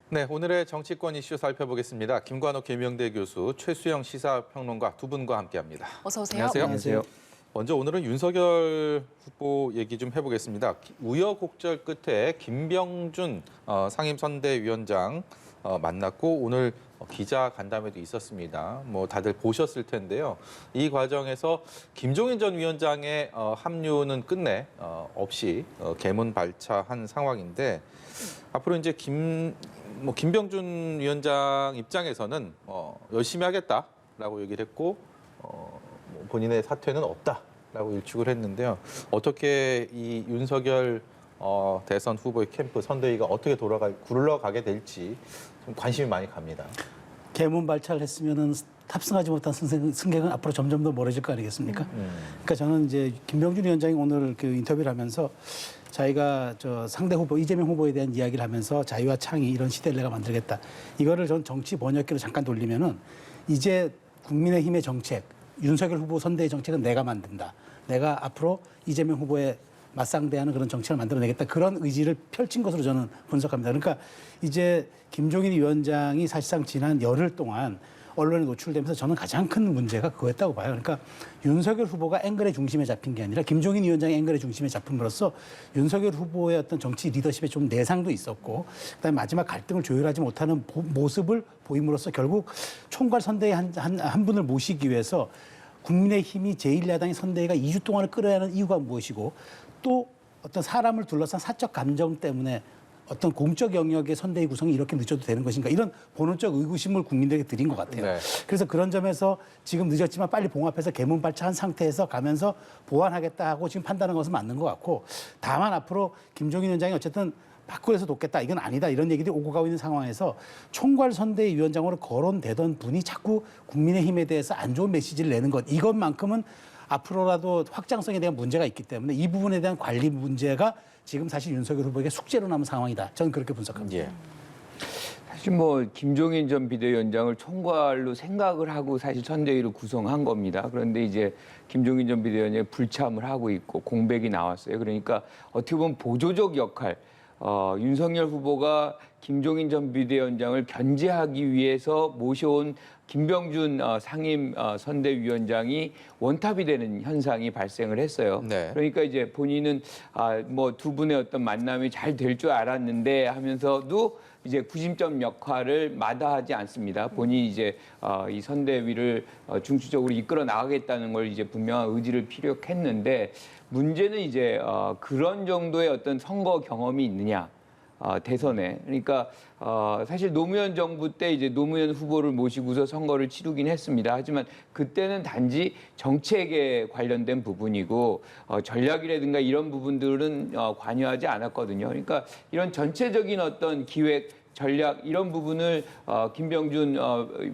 네, 오늘의 정치권 이슈 살펴보겠습니다. 김관옥 계명대 교수, 최수영 시사평론가 두 분과 함께합니다. 어서 오세요. 안녕하세요. 먼저 오늘은 윤석열 후보 얘기 좀 해보겠습니다. 우여곡절 끝에 김병준 상임선대위원장 만났고 오늘 기자 간담회도 있었습니다. 뭐 다들 보셨을 텐데요. 이 과정에서 김종인 전 위원장의 합류는 끝내 없이 개문발차한 상황인데 앞으로 이제 김병준 위원장 입장에서는 열심히 하겠다라고 얘기를 했고 본인의 사퇴는 없다라고 일축을 했는데요. 어떻게 이 윤석열 대선 후보의 캠프 선대위가 어떻게 굴러가게 될지 좀 관심이 많이 갑니다. 개문발차를 했으면은 탑승하지 못한 승객은 앞으로 점점 더 멀어질 거 아니겠습니까? 그러니까 저는 이제 김병준 위원장이 오늘 그 인터뷰를 하면서 자기가 상대 후보 이재명 후보에 대한 이야기를 하면서 자유와 창의 이런 시대를 내가 만들겠다. 이거를 전 정치 번역기로 잠깐 돌리면은 이제 국민의힘의 정책, 윤석열 후보 선대의 정책은 내가 만든다. 내가 앞으로 이재명 후보에 맞상대하는 그런 정책을 만들어내겠다. 그런 의지를 펼친 것으로 저는 분석합니다. 그러니까 이제 김종인 위원장이 사실상 지난 열흘 동안 언론에 노출되면서 저는 가장 큰 문제가 그거였다고 봐요. 그러니까 윤석열 후보가 앵글의 중심에 잡힌 게 아니라 김종인 위원장이 앵글의 중심에 잡힘으로써 윤석열 후보의 어떤 정치 리더십에 좀 내상도 있었고 그다음에 마지막 갈등을 조율하지 못하는 모습을 보임으로써 결국 총괄 선대위 한 분을 모시기 위해서 국민의힘이 제1야당의 선대위가 2주 동안을 끌어야 하는 이유가 무엇이고 또 어떤 사람을 둘러싼 사적 감정 때문에 어떤 공적 영역의 선대위 구성이 이렇게 늦어도 되는 것인가 이런 본원적 의구심을 국민들에게 드린 것 같아요. 네. 그래서 그런 점에서 지금 늦었지만 빨리 봉합해서 개문발차한 상태에서 가면서 보완하겠다 하고 지금 판단한 것은 맞는 것 같고 다만 앞으로 김종인 위원장이 어쨌든 밖으로서 돕겠다 이건 아니다 이런 얘기들이 오고 가고 있는 상황에서 총괄 선대위 위원장으로 거론되던 분이 자꾸 국민의힘에 대해서 안 좋은 메시지를 내는 것 이것만큼은 앞으로라도 확장성에 대한 문제가 있기 때문에 이 부분에 대한 관리 문제가 지금 사실 윤석열 후보에게 숙제로 남은 상황이다. 저는 그렇게 분석합니다. 예. 사실 뭐 김종인 전 비대위원장을 총괄로 생각을 하고 사실 선대위를 구성한 겁니다. 그런데 이제 김종인 전 비대위원장이 불참을 하고 있고 공백이 나왔어요. 그러니까 어떻게 보면 보조적 역할, 윤석열 후보가 김종인 전 비대위원장을 견제하기 위해서 모셔온 김병준 상임 선대위원장이 원탑이 되는 현상이 발생을 했어요. 네. 그러니까 이제 본인은 뭐 두 분의 어떤 만남이 잘 될 줄 알았는데 하면서도 이제 구심점 역할을 마다하지 않습니다. 본인이 이제 이 선대위를 중추적으로 이끌어 나가겠다는 걸 이제 분명한 의지를 피력했는데 문제는 이제 그런 정도의 어떤 선거 경험이 있느냐. 대선에. 그러니까 사실 노무현 정부 때 이제 노무현 후보를 모시고서 선거를 치르긴 했습니다. 하지만 그때는 단지 정책에 관련된 부분이고 전략이라든가 이런 부분들은 관여하지 않았거든요. 그러니까 이런 전체적인 어떤 기획 전략 이런 부분을 김병준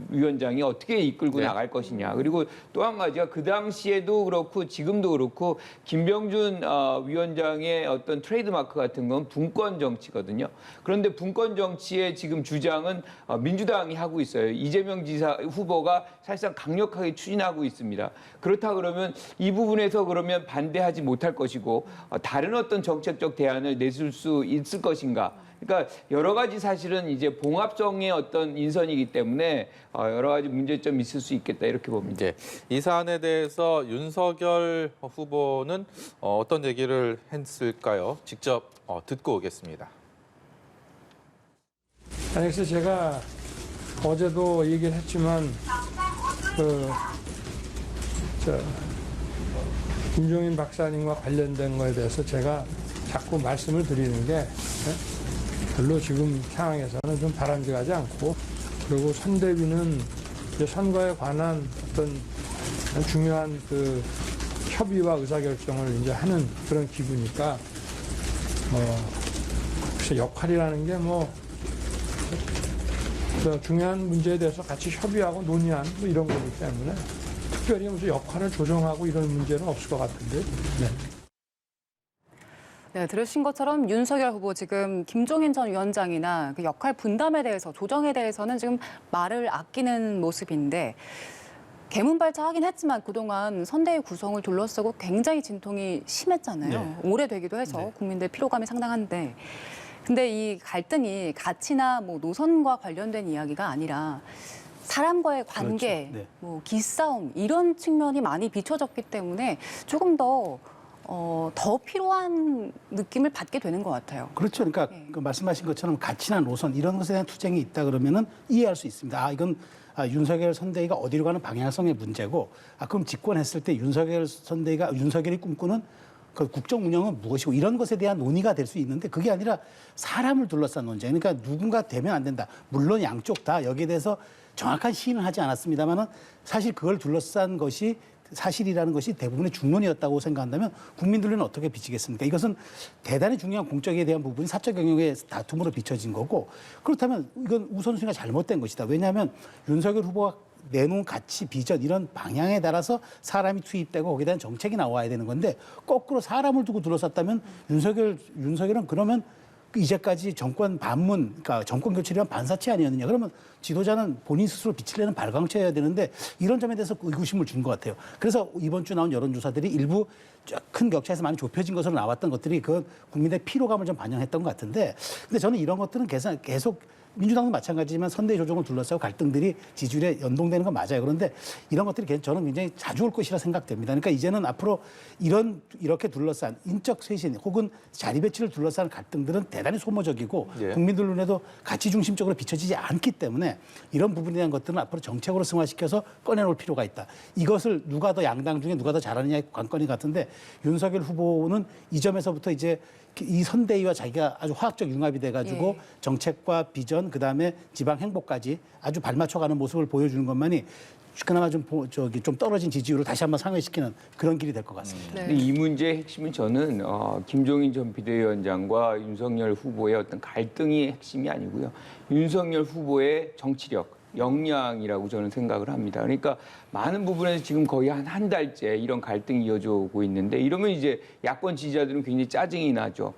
위원장이 어떻게 이끌고 나갈 것이냐. 그리고 또 한 가지가 그 당시에도 그렇고 지금도 그렇고 김병준 위원장의 어떤 트레이드마크 같은 건 분권 정치거든요. 그런데 분권 정치의 지금 주장은 민주당이 하고 있어요. 이재명 지사 후보가 사실상 강력하게 추진하고 있습니다. 그렇다 그러면 이 부분에서 그러면 반대하지 못할 것이고 다른 어떤 정책적 대안을 내줄 수 있을 것인가. 그러니까 여러 가지 사실은 이제 봉합성의 어떤 인선이기 때문에 여러 가지 문제점이 있을 수 있겠다 이렇게 봅니다. 네. 이 사안에 대해서 윤석열 후보는 어떤 얘기를 했을까요? 직접 듣고 오겠습니다. 그래서 제가 어제도 얘기를 했지만 김종인 박사님과 관련된 거에 대해서 제가 자꾸 말씀을 드리는 게 별로 지금 상황에서는 좀 바람직하지 않고 그리고 선대위는 이제 선거에 관한 어떤 중요한 그 협의와 의사결정을 이제 하는 그런 기구니까 글쎄 역할이라는 게 중요한 문제에 대해서 같이 협의하고 논의하는 뭐 이런 거기 때문에 특별히 무슨 역할을 조정하고 이런 문제는 없을 것 같은데. 네. 네, 들으신 것처럼 윤석열 후보 지금 김종인 전 위원장이나 그 역할 분담에 대해서 조정에 대해서는 지금 말을 아끼는 모습인데 개문발차하긴 했지만 그동안 선대위 구성을 둘러싸고 굉장히 진통이 심했잖아요. 네. 오래되기도 해서 국민들 피로감이 상당한데 근데 이 갈등이 가치나 뭐 노선과 관련된 이야기가 아니라 사람과의 관계, 그렇죠. 네. 뭐 기싸움 이런 측면이 많이 비춰졌기 때문에 조금 더 필요한 느낌을 받게 되는 것 같아요. 그렇죠. 그러니까 네. 그 말씀하신 것처럼 가치나 노선 이런 것에 대한 투쟁이 있다 그러면은 이해할 수 있습니다. 이건 윤석열 선대위가 어디로 가는 방향성의 문제고, 그럼 집권했을 때 윤석열이 꿈꾸는 그 국정 운영은 무엇이고 이런 것에 대한 논의가 될 수 있는데 그게 아니라 사람을 둘러싼 논쟁. 그러니까 누군가 되면 안 된다. 물론 양쪽 다 여기에 대해서 정확한 시인은 하지 않았습니다만은 사실 그걸 둘러싼 것이 사실이라는 것이 대부분의 중론이었다고 생각한다면 국민들은 어떻게 비치겠습니까? 이것은 대단히 중요한 공적에 대한 부분이 사적 영역의 다툼으로 비춰진 거고, 그렇다면 이건 우선순위가 잘못된 것이다. 왜냐하면 윤석열 후보가 내놓은 가치, 비전 이런 방향에 따라서 사람이 투입되고 거기에 대한 정책이 나와야 되는 건데 거꾸로 사람을 두고 둘러쌌다면 윤석열은 그러면 이제까지 정권 반문, 그러니까 정권 교체를 위한 반사체 아니었느냐. 그러면 지도자는 본인 스스로 빛을 내는 발광체여야 되는데 이런 점에 대해서 의구심을 준 것 같아요. 그래서 이번 주 나온 여론조사들이 일부 큰 격차에서 많이 좁혀진 것으로 나왔던 것들이 그 국민의 피로감을 좀 반영했던 것 같은데, 근데 저는 이런 것들은 계속 민주당도 마찬가지지만 선대 조정을 둘러싸고 갈등들이 지지율에 연동되는 건 맞아요. 그런데 이런 것들이 저는 굉장히 자주 올 것이라 생각됩니다. 그러니까 이제는 앞으로 이렇게 둘러싼 인적 쇄신 혹은 자리 배치를 둘러싼 갈등들은 대단히 소모적이고 예. 국민들 눈에도 가치 중심적으로 비춰지지 않기 때문에 이런 부분에 대한 것들은 앞으로 정책으로 승화시켜서 꺼내놓을 필요가 있다. 이것을 누가 더 양당 중에 누가 더 잘하느냐의 관건이 같은데 윤석열 후보는 이 점에서부터 이제 이 선대위와 자기가 아주 화학적 융합이 돼가지고 예. 정책과 비전 그다음에 지방 행보까지 아주 발맞춰가는 모습을 보여주는 것만이 그나마 좀 떨어진 지지율을 다시 한번 상회시키는 그런 길이 될 것 같습니다. 네. 근데 이 문제의 핵심은 저는 김종인 전 비대위원장과 윤석열 후보의 어떤 갈등이 핵심이 아니고요. 윤석열 후보의 정치력, 역량이라고 저는 생각을 합니다. 그러니까 많은 부분에서 지금 거의 한 달째 이런 갈등이 이어져 오고 있는데 이러면 이제 야권 지지자들은 굉장히 짜증이 나죠.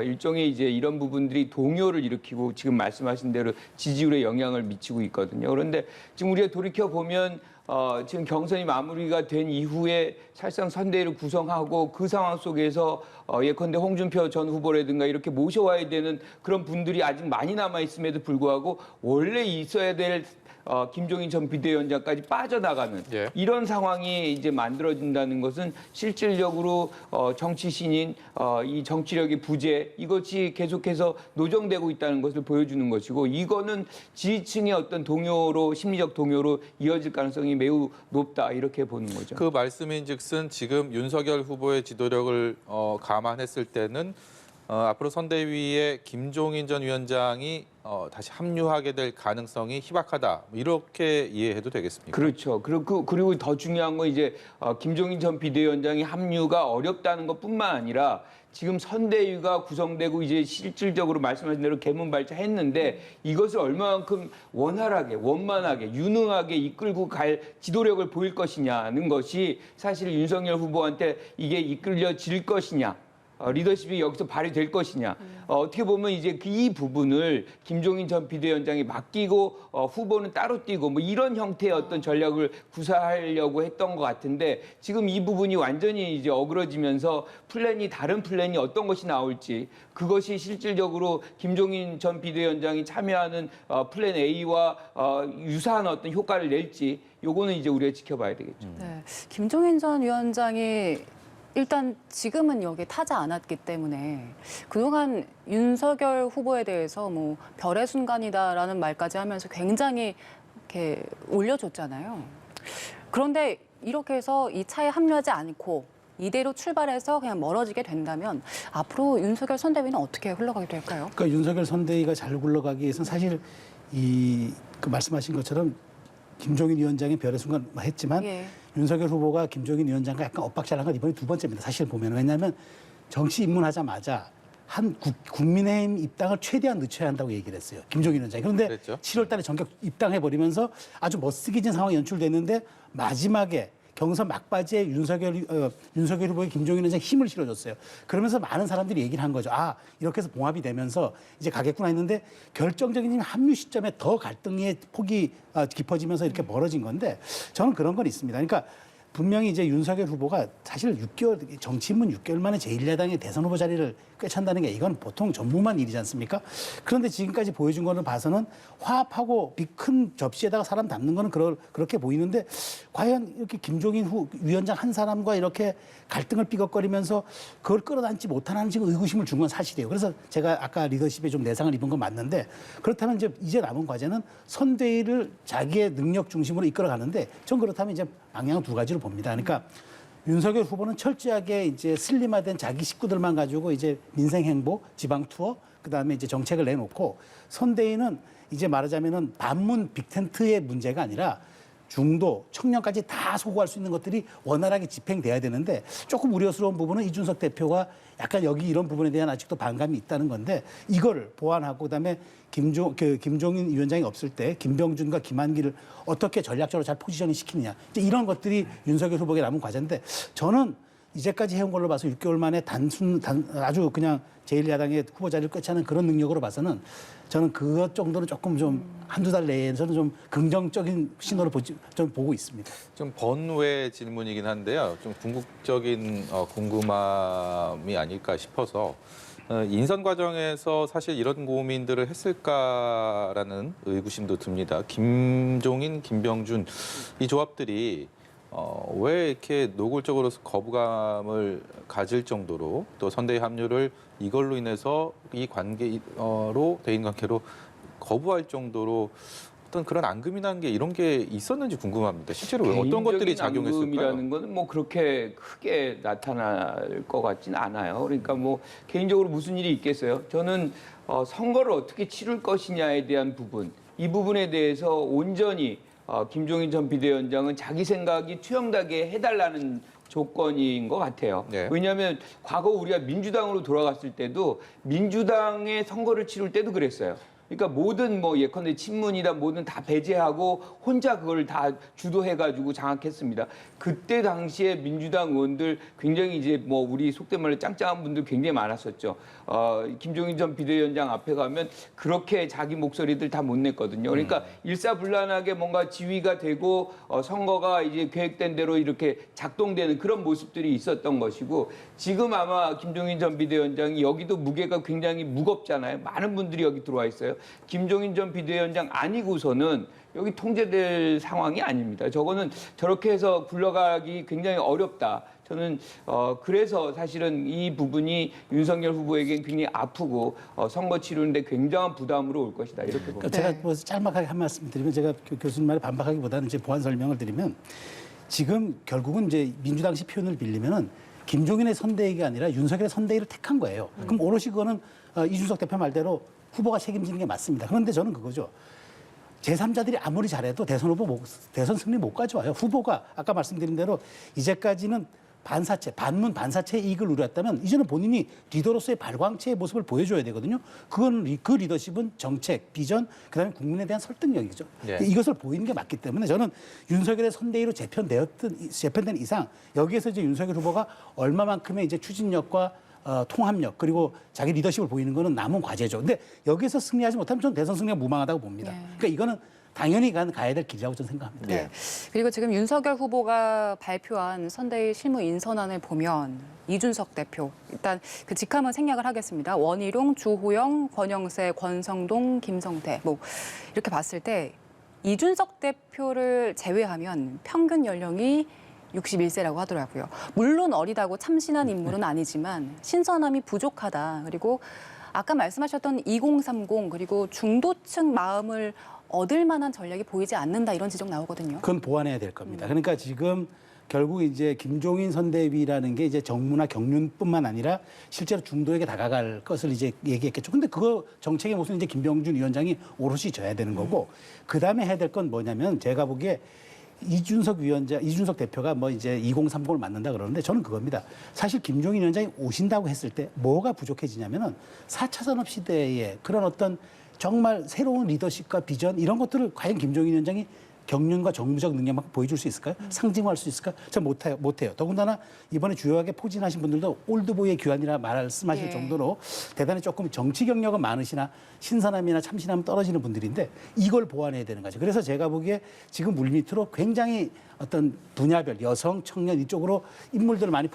일종의 이제 이런 부분들이 동요를 일으키고 지금 말씀하신 대로 지지율에 영향을 미치고 있거든요. 그런데 지금 우리가 돌이켜 보면 지금 경선이 마무리가 된 이후에 사실상 선대위를 구성하고 그 상황 속에서 예컨대 홍준표 전 후보라든가 이렇게 모셔와야 되는 그런 분들이 아직 많이 남아 있음에도 불구하고 원래 있어야 될 김종인 전 비대위원장까지 빠져나가는 예. 이런 상황이 이제 만들어진다는 것은 실질적으로 정치 신인 이 정치력의 부재 이것이 계속해서 노정되고 있다는 것을 보여주는 것이고 이거는 지지층의 어떤 동요로 심리적 동요로 이어질 가능성이 매우 높다 이렇게 보는 거죠. 그 말씀인즉슨 지금 윤석열 후보의 지도력을 감안했을 때는 앞으로 선대위에 김종인 전 위원장이 다시 합류하게 될 가능성이 희박하다 이렇게 이해해도 되겠습니까? 그렇죠. 그리고 더 중요한 건 이제 김종인 전 비대위원장이 합류가 어렵다는 것뿐만 아니라 지금 선대위가 구성되고 이제 실질적으로 말씀하신 대로 개문발차했는데 이것을 얼마만큼 원활하게 원만하게 유능하게 이끌고 갈 지도력을 보일 것이냐는 것이 사실 윤석열 후보한테 이게 이끌려질 것이냐. 리더십이 여기서 발휘될 것이냐. 어떻게 보면 이제 이 부분을 김종인 전 비대위원장이 맡기고 후보는 따로 뛰고 뭐 이런 형태의 어떤 전략을 구사하려고 했던 것 같은데 지금 이 부분이 완전히 이제 어그러지면서 다른 플랜이 어떤 것이 나올지 그것이 실질적으로 김종인 전 비대위원장이 참여하는 플랜 A와 유사한 어떤 효과를 낼지 요거는 이제 우리가 지켜봐야 되겠죠. 네. 김종인 전 위원장이 일단 지금은 여기에 타지 않았기 때문에 그동안 윤석열 후보에 대해서 뭐 별의 순간이다라는 말까지 하면서 굉장히 이렇게 올려줬잖아요. 그런데 이렇게 해서 이 차에 합류하지 않고 이대로 출발해서 그냥 멀어지게 된다면 앞으로 윤석열 선대위는 어떻게 흘러가게 될까요? 그러니까 윤석열 선대위가 잘 굴러가기 위해서는 사실 그 말씀하신 것처럼 김종인 위원장이 별의 순간 했지만 예. 윤석열 후보가 김종인 위원장과 약간 엇박자를 한 건 이번이 두 번째입니다. 사실 보면 왜냐하면 정치 입문하자마자 국민의힘 입당을 최대한 늦춰야 한다고 얘기를 했어요. 김종인 위원장이. 그런데 그랬죠. 7월 달에 전격 입당해버리면서 아주 멋쓰기진 상황이 연출됐는데 마지막에 경선 막바지에 윤석열 후보의 김종인 위원장이 힘을 실어줬어요. 그러면서 많은 사람들이 얘기를 한 거죠. 이렇게 해서 봉합이 되면서 이제 가겠구나 했는데 결정적인 합류 시점에 더 갈등의 폭이 깊어지면서 이렇게 벌어진 건데 저는 그런 건 있습니다. 그러니까 분명히 이제 윤석열 후보가 사실 6개월 정치 입문 6개월 만에 제1야당의 대선 후보 자리를 꿰찬다는 게 이건 보통 전무만 일이지 않습니까? 그런데 지금까지 보여준 거는 봐서는 화합하고 큰 접시에다가 사람 담는 거는 그렇게 보이는데 과연 이렇게 김종인 위원장 한 사람과 이렇게 갈등을 삐걱거리면서 그걸 끌어안지 못하는 지금 의구심을 준 건 사실이에요. 그래서 제가 아까 리더십에 좀 내상을 입은 건 맞는데 그렇다면 이제 남은 과제는 선대위를 자기의 능력 중심으로 이끌어가는데 전 그렇다면 이제 방향 두 가지로 봅니다. 그러니까 윤석열 후보는 철저하게 이제 슬림화된 자기 식구들만 가지고 이제 민생 행보, 지방 투어, 그다음에 이제 정책을 내놓고 선대위는 이제 말하자면은 반문 빅텐트의 문제가 아니라 중도, 청년까지 다 소구할 수 있는 것들이 원활하게 집행돼야 되는데 조금 우려스러운 부분은 이준석 대표가 약간 여기 이런 부분에 대한 아직도 반감이 있다는 건데 이거를 보완하고 그다음에 김종인 위원장이 없을 때 김병준과 김한길을 어떻게 전략적으로 잘 포지셔닝 시키느냐 이제 이런 것들이 윤석열 후보에게 남은 과제인데 저는 이제까지 해온 걸로 봐서 6개월 만에 아주 그냥 제1야당의 후보 자리를 꿰차는 그런 능력으로 봐서는 저는 그것 정도는 조금 좀 한두 달 내에서는 좀 긍정적인 신호를 좀 보고 있습니다. 좀 번외 질문이긴 한데요. 좀 궁극적인 궁금함이 아닐까 싶어서 인선 과정에서 사실 이런 고민들을 했을까라는 의구심도 듭니다. 김종인, 김병준 이 조합들이 왜 이렇게 노골적으로 거부감을 가질 정도로 또 선대위 합류를 이걸로 인해서 이 관계로 대인관계로 거부할 정도로 어떤 그런 앙금이라는 게 이런 게 있었는지 궁금합니다. 실제로 왜 어떤 것들이 작용했을까요? 앙금이라는 거는 뭐 그렇게 크게 나타날 것 같지는 않아요. 그러니까 뭐 개인적으로 무슨 일이 있겠어요? 저는 선거를 어떻게 치를 것이냐에 대한 부분, 이 부분에 대해서 온전히 김종인 전 비대위원장은 자기 생각이 투영되게 해달라는 조건인 것 같아요. 네. 왜냐하면 과거 우리가 민주당으로 돌아갔을 때도 민주당의 선거를 치를 때도 그랬어요. 그러니까 모든 뭐 예컨대 친문이다 뭐든 다 배제하고 혼자 그걸 다 주도해가지고 장악했습니다. 그때 당시에 민주당 의원들 굉장히 이제 뭐 우리 속된 말로 짱짱한 분들 굉장히 많았었죠. 김종인 전 비대위원장 앞에 가면 그렇게 자기 목소리들 다 못 냈거든요. 그러니까 일사불란하게 뭔가 지휘가 되고 선거가 이제 계획된 대로 이렇게 작동되는 그런 모습들이 있었던 것이고 지금 아마 김종인 전 비대위원장이 여기도 무게가 굉장히 무겁잖아요. 많은 분들이 여기 들어와 있어요. 김종인 전 비대위원장 아니고서는 여기 통제될 상황이 아닙니다. 저거는 저렇게 해서 굴러가기 굉장히 어렵다. 저는 그래서 사실은 이 부분이 윤석열 후보에게 굉장히 아프고 선거 치르는데 굉장한 부담으로 올 것이다. 이렇게 봅니다. 제가 뭐 짤막하게 한 말씀 드리면 제가 교수님 말에 반박하기보다는 이제 보완 설명을 드리면 지금 결국은 이제 민주당식 표현을 빌리면은 김종인의 선대위가 아니라 윤석열의 선대위를 택한 거예요. 그럼 오롯이 그거는 이준석 대표 말대로 후보가 책임지는 게 맞습니다. 그런데 저는 그거죠. 제3자들이 아무리 잘해도 대선 승리 못 가져와요. 후보가 아까 말씀드린 대로 이제까지는 반문 반사체 이익을 누렸다면 이제는 본인이 리더로서의 발광체의 모습을 보여줘야 되거든요. 그 리더십은 정책, 비전, 그다음에 국민에 대한 설득력이죠. 예. 이것을 보이는 게 맞기 때문에 저는 윤석열의 선대위로 재편된 이상 여기에서 이제 윤석열 후보가 얼마만큼의 이제 추진력과 통합력 그리고 자기 리더십을 보이는 거는 남은 과제죠. 근데 여기서 승리하지 못하면 저는 대선 승리가 무망하다고 봅니다. 네. 그러니까 이거는 당연히 가야 될 길이라고 저는 생각합니다. 네. 그리고 지금 윤석열 후보가 발표한 선대위 실무 인선안을 보면 이준석 대표 일단 그 직함은 생략을 하겠습니다. 원희룡, 주호영, 권영세, 권성동, 김성태 뭐 이렇게 봤을 때 이준석 대표를 제외하면 평균 연령이 61세라고 하더라고요. 물론 어리다고 참신한 인물은 아니지만 신선함이 부족하다. 그리고 아까 말씀하셨던 2030 그리고 중도층 마음을 얻을 만한 전략이 보이지 않는다 이런 지적 나오거든요. 그건 보완해야 될 겁니다. 그러니까 지금 결국 이제 김종인 선대위라는 게 이제 정무나 경륜뿐만 아니라 실제로 중도에게 다가갈 것을 이제 얘기했겠죠. 근데 그거 정책의 모습은 이제 김병준 위원장이 오롯이 져야 되는 거고 그 다음에 해야 될 건 뭐냐면 제가 보기에 이준석 대표가 뭐 이제 2030을 맡는다 그러는데 저는 그겁니다. 사실 김종인 위원장이 오신다고 했을 때 뭐가 부족해지냐면은 4차 산업 시대에 그런 어떤 정말 새로운 리더십과 비전 이런 것들을 과연 김종인 위원장이 경륜과 정무적 능력만 보여줄 수 있을까요? 상징화할 수 있을까요? 전 못해요. 더군다나 이번에 주요하게 포진하신 분들도 올드보이의 귀환이라 말씀하실 예. 정도로 대단히 조금 정치 경력은 많으시나 신선함이나 참신함 떨어지는 분들인데 이걸 보완해야 되는 거죠. 그래서 제가 보기에 지금 물밑으로 굉장히 어떤 분야별 여성, 청년 이쪽으로 인물들을 많이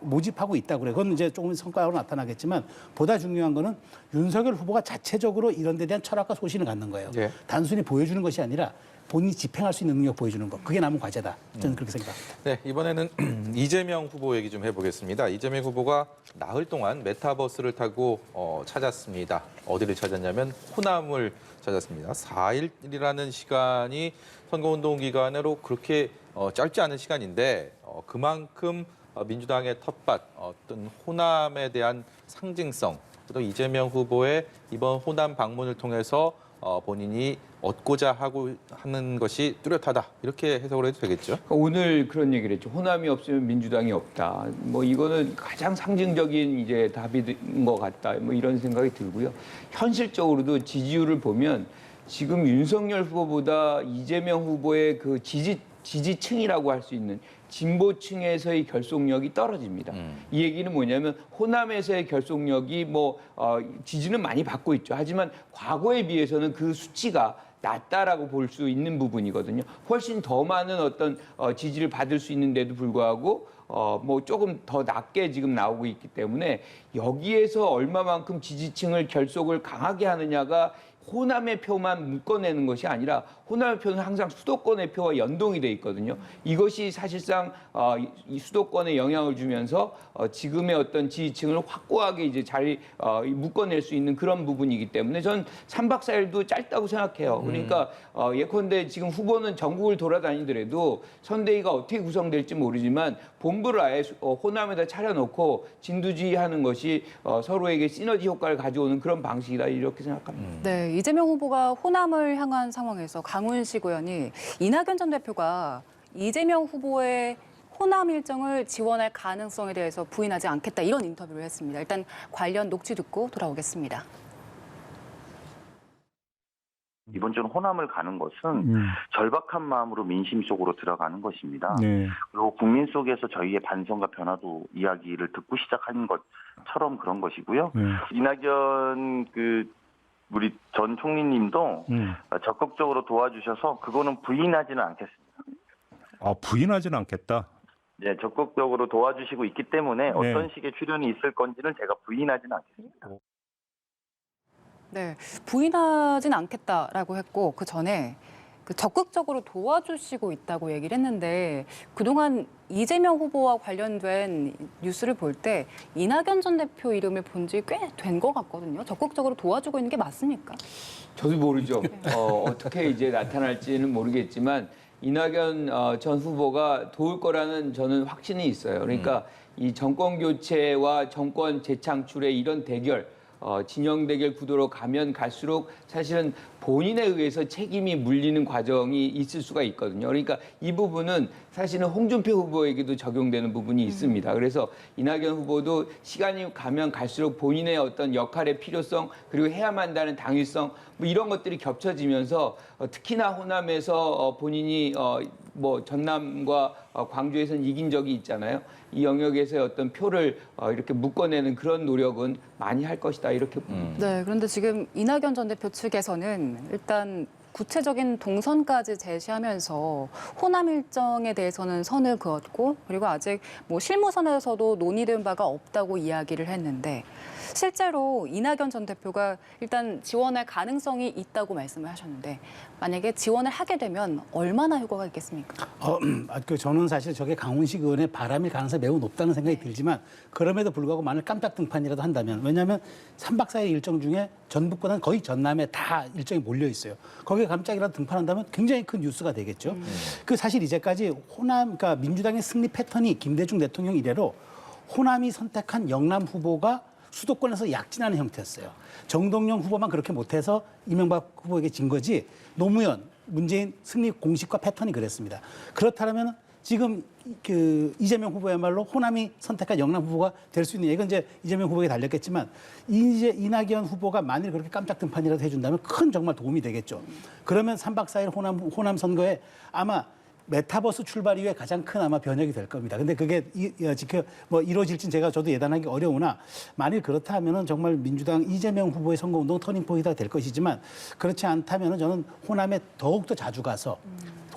모집하고 있다고 그래요. 그건 이제 조금 성과로 나타나겠지만 보다 중요한 거는 윤석열 후보가 자체적으로 이런 데 대한 철학과 소신을 갖는 거예요. 예. 단순히 보여주는 것이 아니라 본인이 집행할 수 있는 능력 보여주는 거. 그게 남은 과제다. 저는 그렇게 생각합니다. 네, 이번에는 이재명 후보 얘기 좀 해보겠습니다. 이재명 후보가 나흘 동안 메타버스를 타고 찾았습니다. 어디를 찾았냐면 호남을 찾았습니다. 4일이라는 시간이 선거운동 기간으로 그렇게 짧지 않은 시간인데 그만큼 민주당의 텃밭, 어떤 호남에 대한 상징성, 또 이재명 후보의 이번 호남 방문을 통해서 본인이 얻고자 하는 것이 뚜렷하다. 이렇게 해석을 해도 되겠죠? 오늘 그런 얘기를 했죠. 호남이 없으면 민주당이 없다. 뭐 이거는 가장 상징적인 이제 답인 것 같다. 뭐 이런 생각이 들고요. 현실적으로도 지지율을 보면 지금 윤석열 후보보다 이재명 후보의 그 지지층이라고 할 수 있는 진보층에서의 결속력이 떨어집니다. 이 얘기는 뭐냐면 호남에서의 결속력이 지지는 많이 받고 있죠. 하지만 과거에 비해서는 그 수치가 낮다라고 볼 수 있는 부분이거든요. 훨씬 더 많은 어떤 지지를 받을 수 있는데도 불구하고 조금 더 낮게 지금 나오고 있기 때문에 여기에서 얼마만큼 지지층을 결속을 강하게 하느냐가 호남의 표만 묶어내는 것이 아니라 호남의 표는 항상 수도권의 표와 연동이 돼 있거든요. 이것이 사실상 이 수도권에 영향을 주면서 지금의 어떤 지지층을 확고하게 이제 잘 묶어낼 수 있는 그런 부분이기 때문에 전 3박 4일도 짧다고 생각해요. 그러니까 예컨대 지금 후보는 전국을 돌아다니더라도 선대위가 어떻게 구성될지 모르지만 본부를 아예 호남에다 차려놓고 진두지휘하는 것이 서로에게 시너지 효과를 가져오는 그런 방식이다 이렇게 생각합니다. 네, 이재명 후보가 호남을 향한 상황에서 강훈식 의원이 이낙연 전 대표가 이재명 후보의 호남 일정을 지원할 가능성에 대해서 부인하지 않겠다 이런 인터뷰를 했습니다. 일단 관련 녹취 듣고 돌아오겠습니다. 이번 주 호남을 가는 것은 절박한 마음으로 민심 속으로 들어가는 것입니다. 네. 그리고 국민 속에서 저희의 반성과 변화도 이야기를 듣고 시작한 것처럼 그런 것이고요. 이낙연 우리 전 총리님도 적극적으로 도와주셔서 그거는 부인하지는 않겠습니다. 아, 부인하지는 않겠다. 네, 적극적으로 도와주시고 있기 때문에 어떤 식의 출연이 있을 건지는 제가 부인하지는 않겠습니다. 네, 부인하진 않겠다라고 했고 그 전에 적극적으로 도와주시고 있다고 얘기를 했는데 그동안 이재명 후보와 관련된 뉴스를 볼 때 이낙연 전 대표 이름을 본 지 꽤 된 것 같거든요. 적극적으로 도와주고 있는 게 맞습니까? 저도 모르죠. 어떻게 이제 나타날지는 모르겠지만 이낙연 전 후보가 도울 거라는 저는 확신이 있어요. 그러니까 이 정권 교체와 정권 재창출의 이런 대결, 진영 대결 구도로 가면 갈수록 사실은 본인에 의해서 책임이 물리는 과정이 있을 수가 있거든요. 그러니까 이 부분은 사실은 홍준표 후보에게도 적용되는 부분이 있습니다. 그래서 이낙연 후보도 시간이 가면 갈수록 본인의 어떤 역할의 필요성 그리고 해야만 한다는 당위성 뭐 이런 것들이 겹쳐지면서 특히나 호남에서 본인이 전남과 광주에서는 이긴 적이 있잖아요. 이 영역에서의 어떤 표를 이렇게 묶어내는 그런 노력은 많이 할 것이다 이렇게 봅니다. 네, 그런데 지금 이낙연 전 대표 측에서는 일단 구체적인 동선까지 제시하면서 호남 일정에 대해서는 선을 그었고 그리고 아직 실무선에서도 논의된 바가 없다고 이야기를 했는데 실제로 이낙연 전 대표가 일단 지원할 가능성이 있다고 말씀을 하셨는데 만약에 지원을 하게 되면 얼마나 효과가 있겠습니까? 저는 사실 저게 강훈식 의원의 바람일 가능성이 매우 높다는 생각이 들지만 그럼에도 불구하고 만약 깜짝 등판이라도 한다면 왜냐하면 3박 4일 일정 중에 전북보다는 거의 전남에 다 일정이 몰려 있어요. 거기에 깜짝이라도 등판한다면 굉장히 큰 뉴스가 되겠죠. 사실 이제까지 그러니까 민주당의 승리 패턴이 김대중 대통령 이래로 호남이 선택한 영남 후보가 수도권에서 약진하는 형태였어요. 정동영 후보만 그렇게 못해서 이명박 후보에게 진 거지 노무현, 문재인 승리 공식과 패턴이 그랬습니다. 그렇다면 지금 이재명 후보야말로 호남이 선택한 영남 후보가 될 수 있는 이건 이제 이재명 후보에게 달렸겠지만 이제 이낙연 후보가 만일 그렇게 깜짝 등판이라도 해준다면 큰 정말 도움이 되겠죠. 그러면 3박 4일 호남 선거에 아마 메타버스 출발 이후에 가장 큰 아마 변혁이 될 겁니다. 근데 그게 이루어질지는 저도 예단하기 어려우나 만일 그렇다 하면은 정말 민주당 이재명 후보의 선거운동 터닝포인트가 될 것이지만 그렇지 않다면은 저는 호남에 더욱더 자주 가서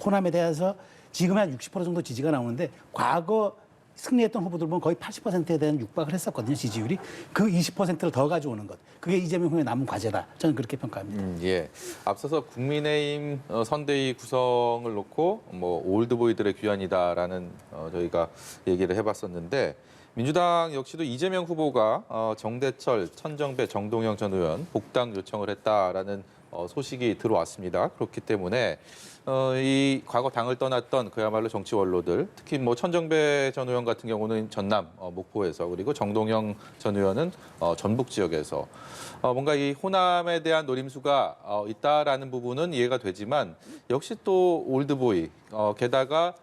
호남에 대해서 지금 한 60% 정도 지지가 나오는데 과거 승리했던 후보들 보면 거의 80%에 대한 육박을 했었거든요, 지지율이. 그 20%를 더 가져오는 것. 그게 이재명 후보의 남은 과제다. 저는 그렇게 평가합니다. 예. 앞서서 국민의힘 선대위 구성을 놓고 뭐 올드보이들의 귀환이다라는 저희가 얘기를 해봤었는데 민주당 역시도 이재명 후보가 정대철, 천정배, 정동영 전 의원 복당 요청을 했다라는 소식이 들어왔습니다. 그렇기 때문에 이 과거 당을 떠났던 그야말로 정치 원로들, 특히 뭐 천정배 전 의원 같은 경우는 전남 목포에서 그리고 정동영 전 의원은 전북 지역에서 뭔가 이 호남에 대한 노림수가 있다라는 부분은 이해가 되지만 역시 또 올드보이 게다가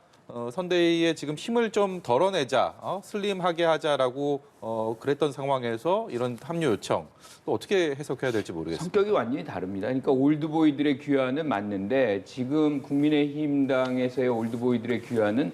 선대위에 지금 힘을 좀 덜어내자, 슬림하게 하자라고 그랬던 상황에서 이런 합류 요청 또 어떻게 해석해야 될지 모르겠습니다. 성격이 완전히 다릅니다. 그러니까 올드보이들의 귀환은 맞는데 지금 국민의힘당에서의 올드보이들의 귀환은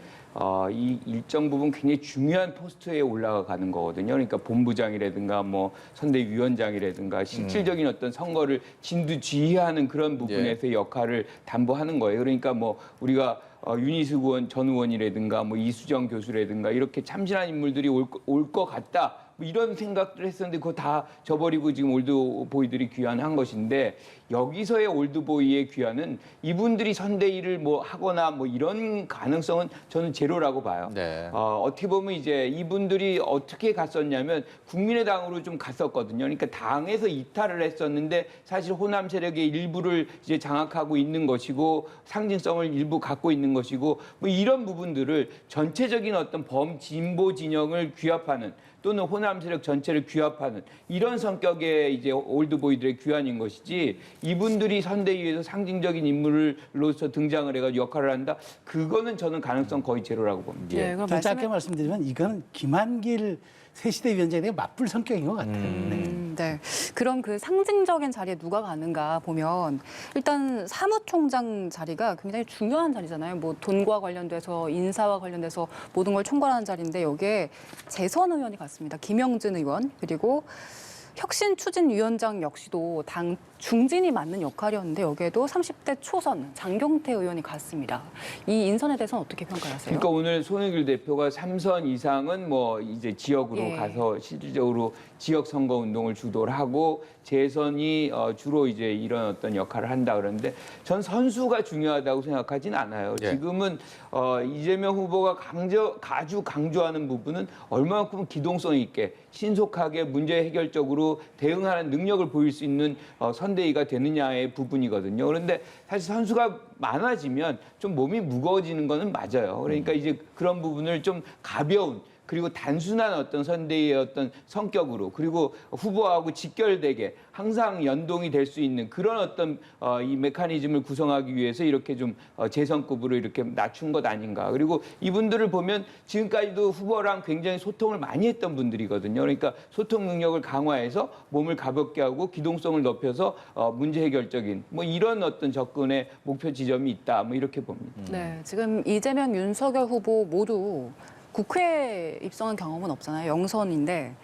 이 일정 부분 굉장히 중요한 포스트에 올라가는 거거든요. 그러니까 본부장이라든가 뭐 선대위원장이라든가 실질적인 어떤 선거를 진두지휘하는 그런 부분에서의 역할을 담보하는 거예요. 그러니까 뭐 우리가 윤희숙 전 의원이라든가 뭐 이수정 교수라든가 이렇게 참신한 인물들이 올 것 같다. 뭐 이런 생각들을 했었는데 그거 다 저버리고 지금 올드보이들이 귀환한 것인데 여기서의 올드보이의 귀환은 이분들이 선대위를 뭐 하거나 뭐 이런 가능성은 저는 제로라고 봐요. 네. 어떻게 보면 이제 이분들이 어떻게 갔었냐면 국민의당으로 좀 갔었거든요. 그러니까 당에서 이탈을 했었는데 사실 호남 세력의 일부를 이제 장악하고 있는 것이고 상징성을 일부 갖고 있는 것이고 뭐 이런 부분들을 전체적인 어떤 범진보 진영을 귀합하는 또는 호남 세력 전체를 귀합하는 이런 성격의 이제 올드보이들의 귀환인 것이지 이분들이 선대위에서 상징적인 인물로서 등장을 해가지고 역할을 한다. 그거는 저는 가능성 거의 제로라고 봅니다. 네, 그럼 좀 짧게 말씀드리면 이거는 김한길 새시대 위원장에 대해 맞불 성격인 것 같아요. 네. 그럼 그 상징적인 자리에 누가 가는가 보면 일단 사무총장 자리가 굉장히 중요한 자리잖아요. 뭐 돈과 관련돼서 인사와 관련돼서 모든 걸 총괄하는 자리인데 여기에 재선 의원이 갔습니다. 김영진 의원 그리고 혁신추진위원장 역시도 당 중진이 맞는 역할이었는데 여기에도 30대 초선 장경태 의원이 갔습니다. 이 인선에 대해서는 어떻게 평가하세요? 그러니까 오늘 손흥길 대표가 3선 이상은 뭐 이제 지역으로 가서 실질적으로 지역 선거 운동을 주도를 하고 재선이 주로 이제 이런 어떤 역할을 한다 그러는데 전 선수가 중요하다고 생각하진 않아요. 지금은 이재명 후보가 아주 강조하는 부분은 얼마만큼 기동성 있게 신속하게 문제 해결적으로 대응하는 능력을 보일 수 있는 선대위가 되느냐의 부분이거든요. 그런데 사실 선수가 많아지면 좀 몸이 무거워지는 거는 맞아요. 그러니까 이제 그런 부분을 좀 가벼운 그리고 단순한 어떤 선대위의 어떤 성격으로 그리고 후보하고 직결되게 항상 연동이 될 수 있는 그런 어떤 이 메커니즘을 구성하기 위해서 이렇게 좀 재선급으로 이렇게 낮춘 것 아닌가. 그리고 이분들을 보면 지금까지도 후보랑 굉장히 소통을 많이 했던 분들이거든요. 그러니까 소통 능력을 강화해서 몸을 가볍게 하고 기동성을 높여서 문제 해결적인 뭐 이런 어떤 접근의 목표 지점이 있다. 뭐 이렇게 봅니다. 네, 지금 이재명, 윤석열 후보 모두 국회에 입성한 경험은 없잖아요. 영선인데.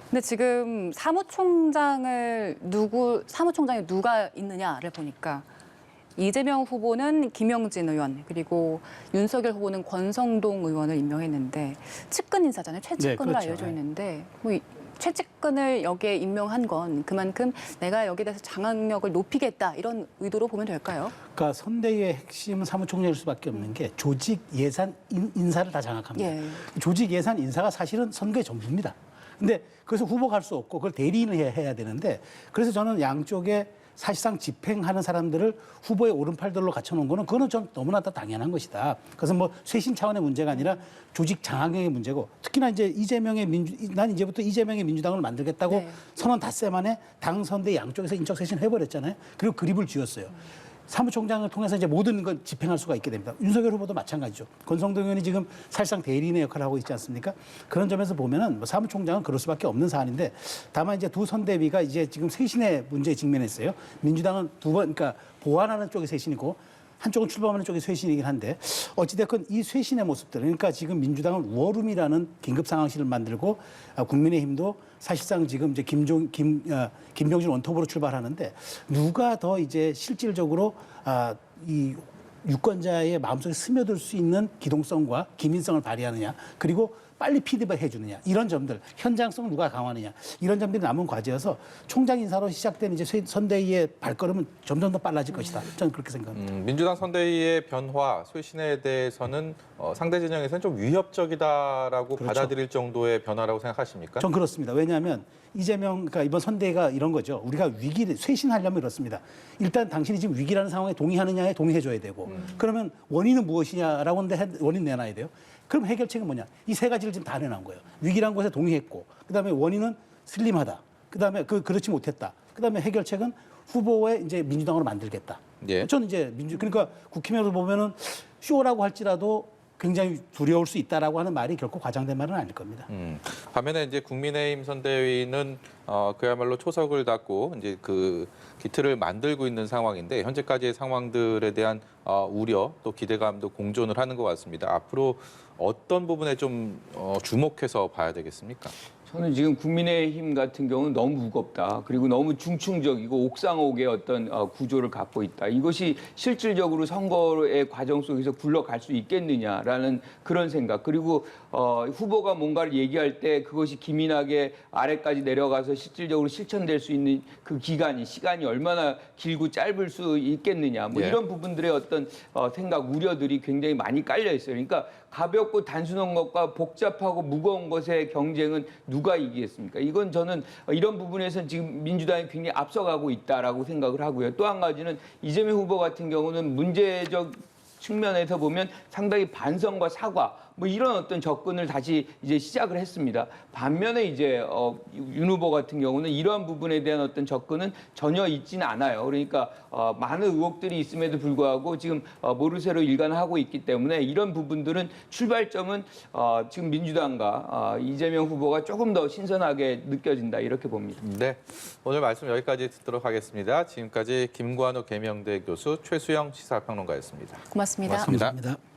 근데 지금 사무총장에 누가 있느냐를 보니까 이재명 후보는 김영진 의원 그리고 윤석열 후보는 권성동 의원을 임명했는데 측근 인사잖아요. 최측근으로 네, 그렇죠. 알려져 있는데 뭐 최측근을 여기에 임명한 건 그만큼 내가 여기에 대해서 장악력을 높이겠다 이런 의도로 보면 될까요? 그러니까 선대위의 핵심은 사무총장일 수밖에 없는 게 조직 예산 인사를 다 장악합니다. 예. 조직 예산 인사가 사실은 선거의 전부입니다. 근데 그래서 후보가 할 수 없고 그걸 대리인을 해야 되는데 그래서 저는 양쪽에 사실상 집행하는 사람들을 후보의 오른팔들로 갖춰놓은 거는 그거는 좀 너무나 다 당연한 것이다. 그래서 뭐 쇄신 차원의 문제가 아니라 조직 장악력의 문제고 특히나 이제 난 이제부터 이재명의 민주당을 만들겠다고 선언 닷새 만에 당 선대 양쪽에서 인적 쇄신을 해버렸잖아요. 그리고 그립을 쥐었어요. 사무총장을 통해서 이제 모든 걸 집행할 수가 있게 됩니다. 윤석열 후보도 마찬가지죠. 권성동 의원이 지금 사실상 대리인의 역할을 하고 있지 않습니까? 그런 점에서 보면은 뭐 사무총장은 그럴 수밖에 없는 사안인데 다만 이제 두 선대위가 이제 지금 쇄신의 문제에 직면했어요. 민주당은 그러니까 보완하는 쪽이 쇄신이고 한쪽은 출범하는 쪽이 쇄신이긴 한데 어찌됐건 이 쇄신의 모습들 그러니까 지금 민주당은 워룸이라는 긴급 상황실을 만들고 국민의힘도 사실상 지금 이제 김병준 원톱으로 출발하는데 누가 더 이제 실질적으로 이 유권자의 마음속에 스며들 수 있는 기동성과 기민성을 발휘하느냐, 그리고 빨리 피드백 해주느냐, 이런 점들, 현장성 누가 강화하느냐, 이런 점들이 남은 과제여서 총장 인사로 시작된 이제 선대위의 발걸음은 점점 더 빨라질 것이다. 저는 그렇게 생각합니다. 민주당 선대위의 변화, 쇄신에 대해서는 상대 진영에서는 좀 위협적이다라고 그렇죠. 받아들일 정도의 변화라고 생각하십니까? 전 그렇습니다. 왜냐하면 이재명, 그러니까 이번 선대가 이런 거죠. 우리가 위기를 쇄신하려면 이렇습니다. 일단 당신이 지금 위기라는 상황에 동의하느냐에 동의해줘야 되고, 그러면 원인은 무엇이냐라고 하는데 원인 내놔야 돼요. 그럼 해결책은 뭐냐? 이 세 가지를 지금 다 내놓은 거예요. 위기라는 것에 동의했고, 그다음에 원인은 슬림하다. 그다음에 그렇지 못했다. 그다음에 해결책은 후보의 이제 민주당으로 만들겠다. 예. 저는 이제 그러니까 국힘에서 보면은 쇼라고 할지라도 굉장히 두려울 수 있다라고 하는 말이 결코 과장된 말은 아닐 겁니다. 반면에 이제 국민의힘 선대위는 그야말로 초석을 닫고 이제 그 기틀을 만들고 있는 상황인데 현재까지의 상황들에 대한 우려 또 기대감도 공존을 하는 것 같습니다. 앞으로 어떤 부분에 좀 주목해서 봐야 되겠습니까? 저는 지금 국민의힘 같은 경우는 너무 무겁다. 그리고 너무 중충적이고 옥상옥의 어떤 구조를 갖고 있다. 이것이 실질적으로 선거의 과정 속에서 굴러갈 수 있겠느냐라는 그런 생각. 그리고 후보가 뭔가를 얘기할 때 그것이 기민하게 아래까지 내려가서 실질적으로 실천될 수 있는 그 시간이 얼마나 길고 짧을 수 있겠느냐. 뭐 예. 이런 부분들의 어떤 생각, 우려들이 굉장히 많이 깔려 있어요. 그러니까 가볍고 단순한 것과 복잡하고 무거운 것의 경쟁은 누가 이기겠습니까? 이건 저는 이런 부분에서 지금 민주당이 굉장히 앞서가고 있다라고 생각을 하고요. 또 한 가지는 이재명 후보 같은 경우는 문제적 측면에서 보면 상당히 반성과 사과 뭐 이런 어떤 접근을 다시 이제 시작을 했습니다. 반면에 이제 윤 후보 같은 경우는 이러한 부분에 대한 어떤 접근은 전혀 있지는 않아요. 그러니까 많은 의혹들이 있음에도 불구하고 지금 모르쇠로 일관하고 있기 때문에 이런 부분들은 출발점은 지금 민주당과 이재명 후보가 조금 더 신선하게 느껴진다 이렇게 봅니다. 네, 오늘 말씀 여기까지 듣도록 하겠습니다. 지금까지 김관우 계명대 교수, 최수영 시사평론가였습니다. 고맙습니다. 고맙습니다. 감사합니다.